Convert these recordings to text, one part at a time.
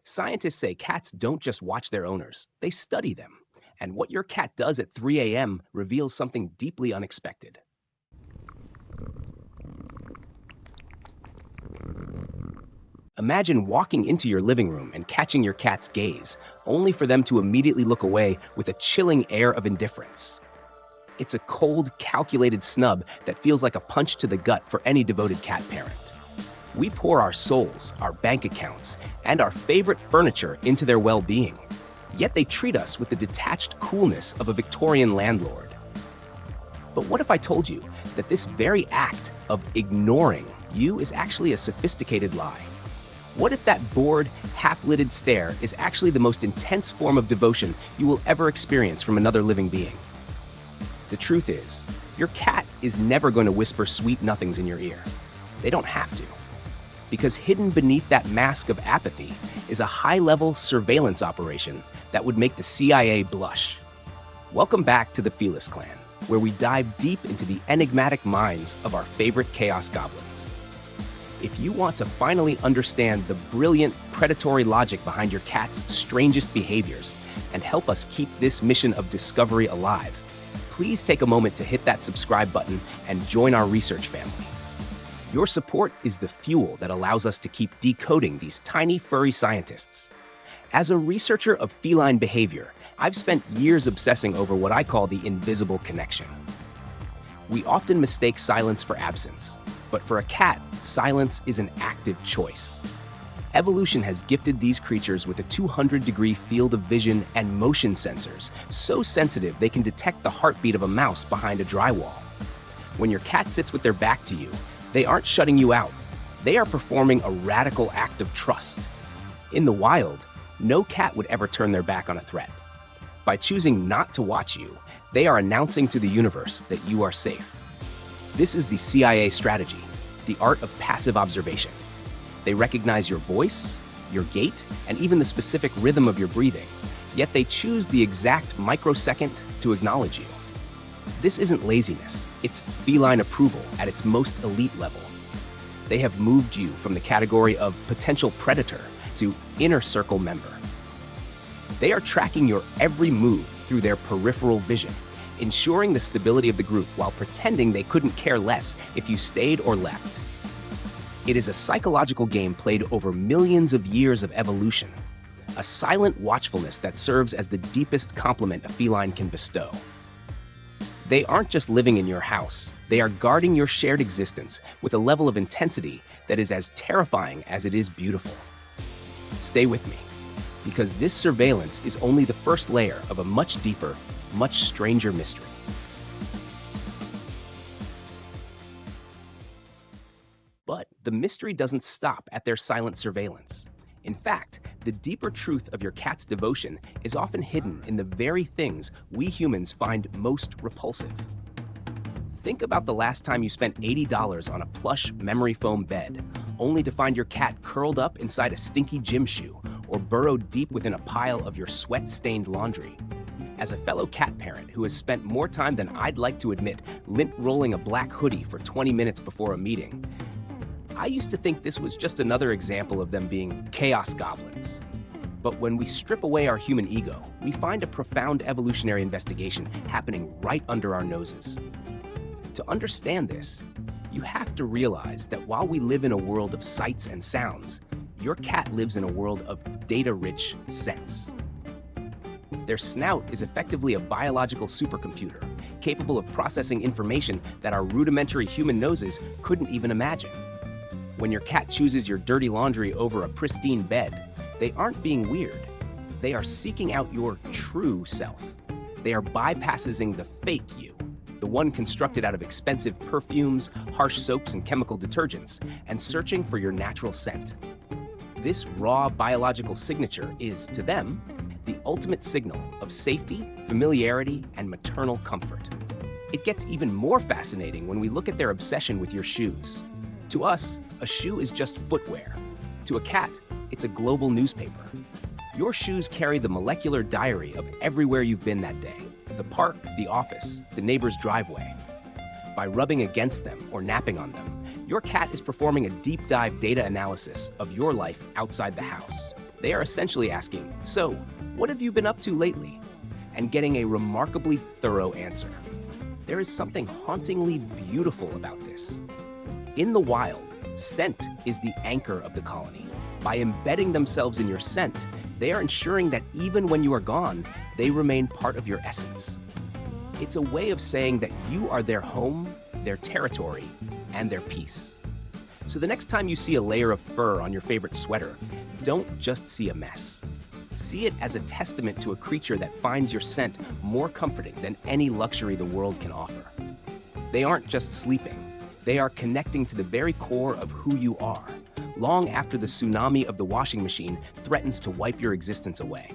Scientists say cats don't just watch their owners, they study them. And what your cat does at 3 a.m. reveals something deeply unexpected. Imagine walking into your living room and catching your cat's gaze, only for them to immediately look away with a chilling air of indifference. It's a cold, calculated snub that feels like a punch to the gut for any devoted cat parent. We pour our souls, our bank accounts, and our favorite furniture into their well-being. Yet they treat us with the detached coolness of a Victorian landlord. But what if I told you that this very act of ignoring you is actually a sophisticated lie? What if that bored, half-lidded stare is actually the most intense form of devotion you will ever experience from another living being? The truth is, your cat is never going to whisper sweet nothings in your ear. They don't have to. Because hidden beneath that mask of apathy is a high-level surveillance operation that would make the CIA blush. Welcome back to the Felis Clan, where we dive deep into the enigmatic minds of our favorite chaos goblins. If you want to finally understand the brilliant predatory logic behind your cat's strangest behaviors and help us keep this mission of discovery alive, please take a moment to hit that subscribe button and join our research family. Your support is the fuel that allows us to keep decoding these tiny furry scientists. As a researcher of feline behavior, I've spent years obsessing over what I call the invisible connection. We often mistake silence for absence, but for a cat, silence is an active choice. Evolution has gifted these creatures with a 200-degree field of vision and motion sensors, so sensitive they can detect the heartbeat of a mouse behind a drywall. When your cat sits with their back to you, they aren't shutting you out. They are performing a radical act of trust. In the wild, no cat would ever turn their back on a threat. By choosing not to watch you, they are announcing to the universe that you are safe. This is the CIA strategy, the art of passive observation. They recognize your voice, your gait, and even the specific rhythm of your breathing, yet they choose the exact microsecond to acknowledge you. This isn't laziness, it's feline approval at its most elite level. They have moved you from the category of potential predator to inner circle member. They are tracking your every move through their peripheral vision, ensuring the stability of the group while pretending they couldn't care less if you stayed or left. It is a psychological game played over millions of years of evolution, a silent watchfulness that serves as the deepest compliment a feline can bestow. They aren't just living in your house, they are guarding your shared existence with a level of intensity that is as terrifying as it is beautiful. Stay with me, because this surveillance is only the first layer of a much deeper, much stranger mystery. But the mystery doesn't stop at their silent surveillance. In fact, the deeper truth of your cat's devotion is often hidden in the very things we humans find most repulsive. Think about the last time you spent $80 on a plush memory foam bed, only to find your cat curled up inside a stinky gym shoe or burrowed deep within a pile of your sweat-stained laundry. As a fellow cat parent who has spent more time than I'd like to admit lint-rolling a black hoodie for 20 minutes before a meeting, I used to think this was just another example of them being chaos goblins. But when we strip away our human ego, we find a profound evolutionary investigation happening right under our noses. To understand this, you have to realize that while we live in a world of sights and sounds, your cat lives in a world of data-rich scents. Their snout is effectively a biological supercomputer, capable of processing information that our rudimentary human noses couldn't even imagine. When your cat chooses your dirty laundry over a pristine bed, they aren't being weird. They are seeking out your true self. They are bypassing the fake you, the one constructed out of expensive perfumes, harsh soaps, and chemical detergents, and searching for your natural scent. This raw biological signature is, to them, the ultimate signal of safety, familiarity, and maternal comfort. It gets even more fascinating when we look at their obsession with your shoes. To us, a shoe is just footwear. To a cat, it's a global newspaper. Your shoes carry the molecular diary of everywhere you've been that day: the park, the office, the neighbor's driveway. By rubbing against them or napping on them, your cat is performing a deep dive data analysis of your life outside the house. They are essentially asking, "So, what have you been up to lately?" and getting a remarkably thorough answer. There is something hauntingly beautiful about this. In the wild, scent is the anchor of the colony. By embedding themselves in your scent, they are ensuring that even when you are gone, they remain part of your essence. It's a way of saying that you are their home, their territory, and their peace. So the next time you see a layer of fur on your favorite sweater, don't just see a mess. See it as a testament to a creature that finds your scent more comforting than any luxury the world can offer. They aren't just sleeping, they are connecting to the very core of who you are, long after the tsunami of the washing machine threatens to wipe your existence away.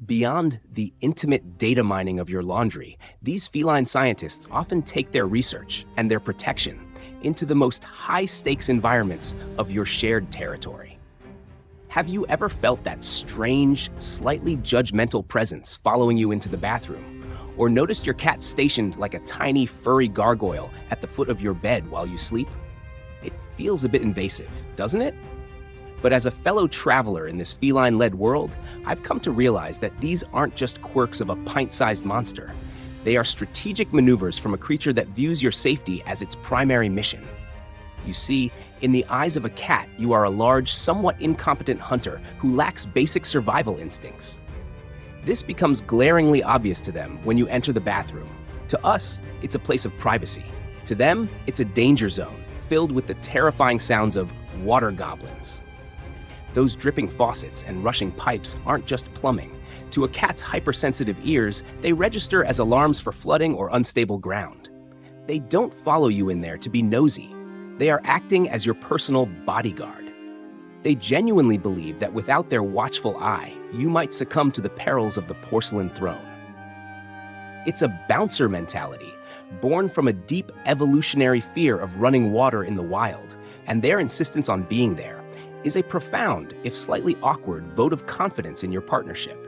Beyond the intimate data mining of your laundry, these feline scientists often take their research and their protection into the most high-stakes environments of your shared territory. Have you ever felt that strange, slightly judgmental presence following you into the bathroom? Or noticed your cat stationed like a tiny, furry gargoyle at the foot of your bed while you sleep? It feels a bit invasive, doesn't it? But as a fellow traveler in this feline-led world, I've come to realize that these aren't just quirks of a pint-sized monster. They are strategic maneuvers from a creature that views your safety as its primary mission. You see, in the eyes of a cat, you are a large, somewhat incompetent hunter who lacks basic survival instincts. This becomes glaringly obvious to them when you enter the bathroom. To us, it's a place of privacy. To them, it's a danger zone, filled with the terrifying sounds of water goblins. Those dripping faucets and rushing pipes aren't just plumbing. To a cat's hypersensitive ears, they register as alarms for flooding or unstable ground. They don't follow you in there to be nosy. They are acting as your personal bodyguard. They genuinely believe that without their watchful eye, you might succumb to the perils of the porcelain throne. It's a bouncer mentality, born from a deep evolutionary fear of running water in the wild, and their insistence on being there is a profound, if slightly awkward, vote of confidence in your partnership.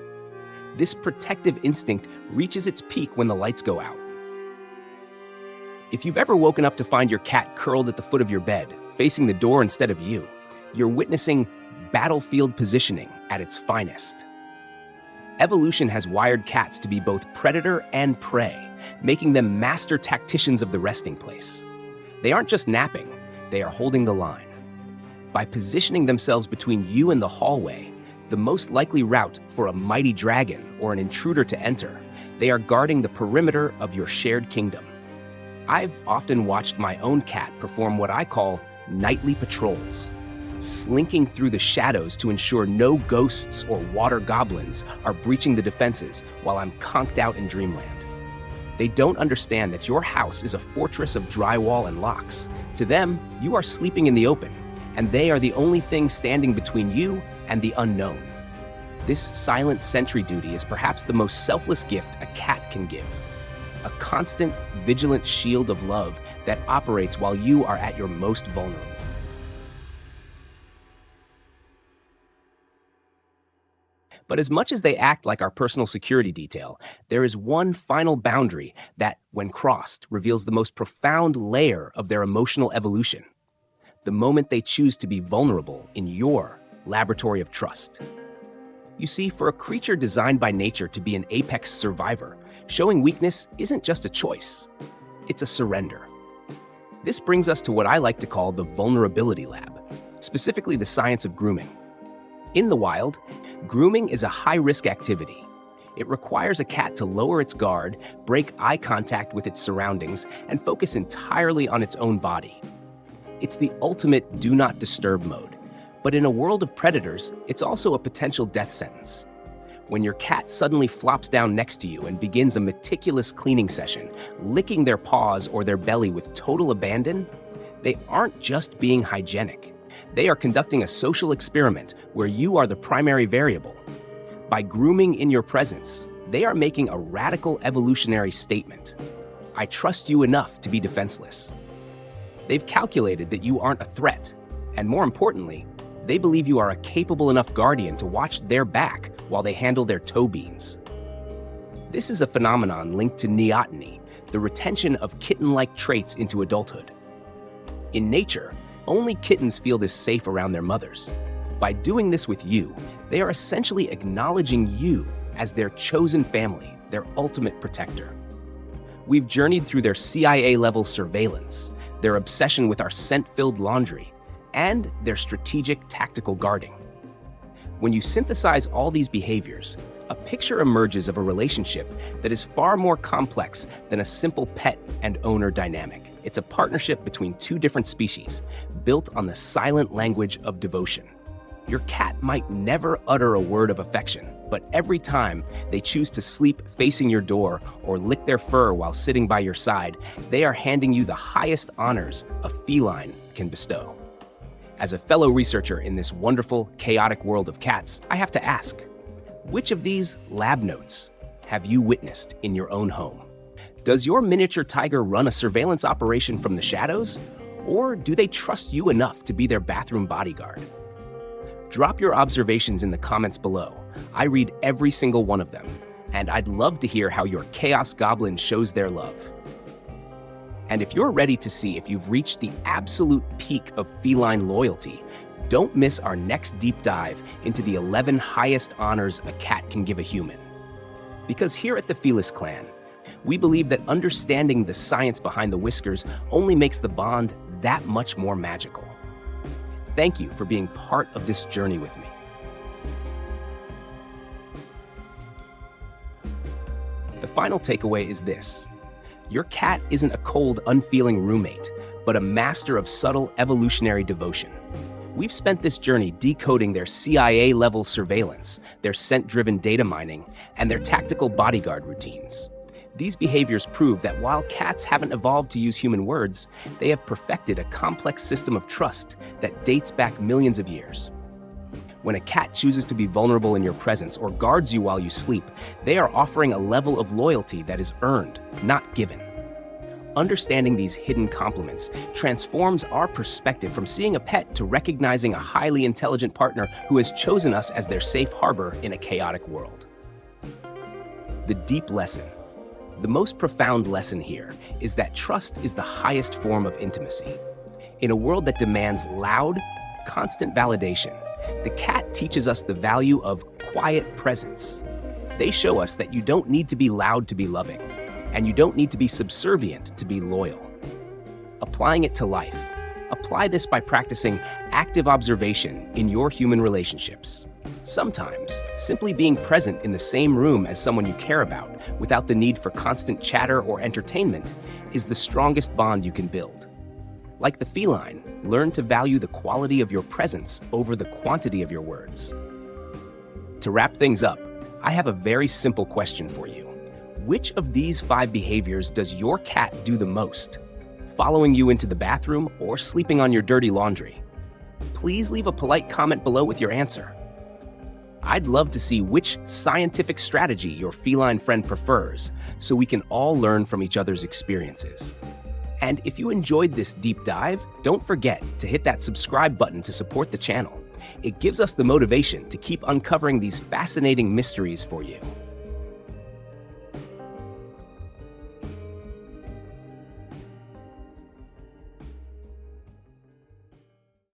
This protective instinct reaches its peak when the lights go out. If you've ever woken up to find your cat curled at the foot of your bed, facing the door instead of you, you're witnessing battlefield positioning at its finest. Evolution has wired cats to be both predator and prey, making them master tacticians of the resting place. They aren't just napping, they are holding the line. By positioning themselves between you and the hallway, the most likely route for a mighty dragon or an intruder to enter, they are guarding the perimeter of your shared kingdom. I've often watched my own cat perform what I call nightly patrols, slinking through the shadows to ensure no ghosts or water goblins are breaching the defenses while I'm conked out in dreamland. They don't understand that your house is a fortress of drywall and locks. To them, you are sleeping in the open, and they are the only thing standing between you and the unknown. This silent sentry duty is perhaps the most selfless gift a cat can give. A constant, vigilant shield of love that operates while you are at your most vulnerable. But as much as they act like our personal security detail, there is one final boundary that, when crossed, reveals the most profound layer of their emotional evolution. The moment they choose to be vulnerable in your laboratory of trust. You see, for a creature designed by nature to be an apex survivor, showing weakness isn't just a choice, it's a surrender. This brings us to what I like to call the vulnerability lab, specifically the science of grooming. In the wild, grooming is a high-risk activity. It requires a cat to lower its guard, break eye contact with its surroundings, and focus entirely on its own body. It's the ultimate do not disturb mode, but in a world of predators, it's also a potential death sentence. When your cat suddenly flops down next to you and begins a meticulous cleaning session, licking their paws or their belly with total abandon, they aren't just being hygienic. They are conducting a social experiment where you are the primary variable. By grooming in your presence, they are making a radical evolutionary statement. I trust you enough to be defenseless. They've calculated that you aren't a threat, and more importantly, they believe you are a capable enough guardian to watch their back while they handle their toe beans. This is a phenomenon linked to neoteny, the retention of kitten-like traits into adulthood. In nature, Only kittens feel this safe around their mothers. By doing this with you, they are essentially acknowledging you as their chosen family, their ultimate protector. We've journeyed through their CIA-level surveillance, their obsession with our scent-filled laundry, and their strategic tactical guarding. When you synthesize all these behaviors, a picture emerges of a relationship that is far more complex than a simple pet and owner dynamic. It's a partnership between two different species, built on the silent language of devotion. Your cat might never utter a word of affection, but every time they choose to sleep facing your door or lick their fur while sitting by your side, they are handing you the highest honors a feline can bestow. As a fellow researcher in this wonderful, chaotic world of cats, I have to ask, which of these lab notes have you witnessed in your own home? Does your miniature tiger run a surveillance operation from the shadows? Or do they trust you enough to be their bathroom bodyguard? Drop your observations in the comments below. I read every single one of them, and I'd love to hear how your chaos goblin shows their love. And if you're ready to see if you've reached the absolute peak of feline loyalty, don't miss our next deep dive into the 11 highest honors a cat can give a human. Because here at the Felis Clan, we believe that understanding the science behind the whiskers only makes the bond that much more magical. Thank you for being part of this journey with me. The final takeaway is this. Your cat isn't a cold, unfeeling roommate, but a master of subtle evolutionary devotion. We've spent this journey decoding their CIA-level surveillance, their scent-driven data mining, and their tactical bodyguard routines. These behaviors prove that while cats haven't evolved to use human words, they have perfected a complex system of trust that dates back millions of years. When a cat chooses to be vulnerable in your presence or guards you while you sleep, they are offering a level of loyalty that is earned, not given. Understanding these hidden compliments transforms our perspective from seeing a pet to recognizing a highly intelligent partner who has chosen us as their safe harbor in a chaotic world. The deep lesson. The most profound lesson here is that trust is the highest form of intimacy. In a world that demands loud, constant validation, the cat teaches us the value of quiet presence. They show us that you don't need to be loud to be loving, and you don't need to be subservient to be loyal. Applying it to life. Apply this by practicing active observation in your human relationships. Sometimes, simply being present in the same room as someone you care about, without the need for constant chatter or entertainment, is the strongest bond you can build. Like the feline, learn to value the quality of your presence over the quantity of your words. To wrap things up, I have a very simple question for you. Which of these 5 behaviors does your cat do the most? Following you into the bathroom or sleeping on your dirty laundry? Please leave a polite comment below with your answer. I'd love to see which scientific strategy your feline friend prefers, so we can all learn from each other's experiences. And if you enjoyed this deep dive, don't forget to hit that subscribe button to support the channel. It gives us the motivation to keep uncovering these fascinating mysteries for you.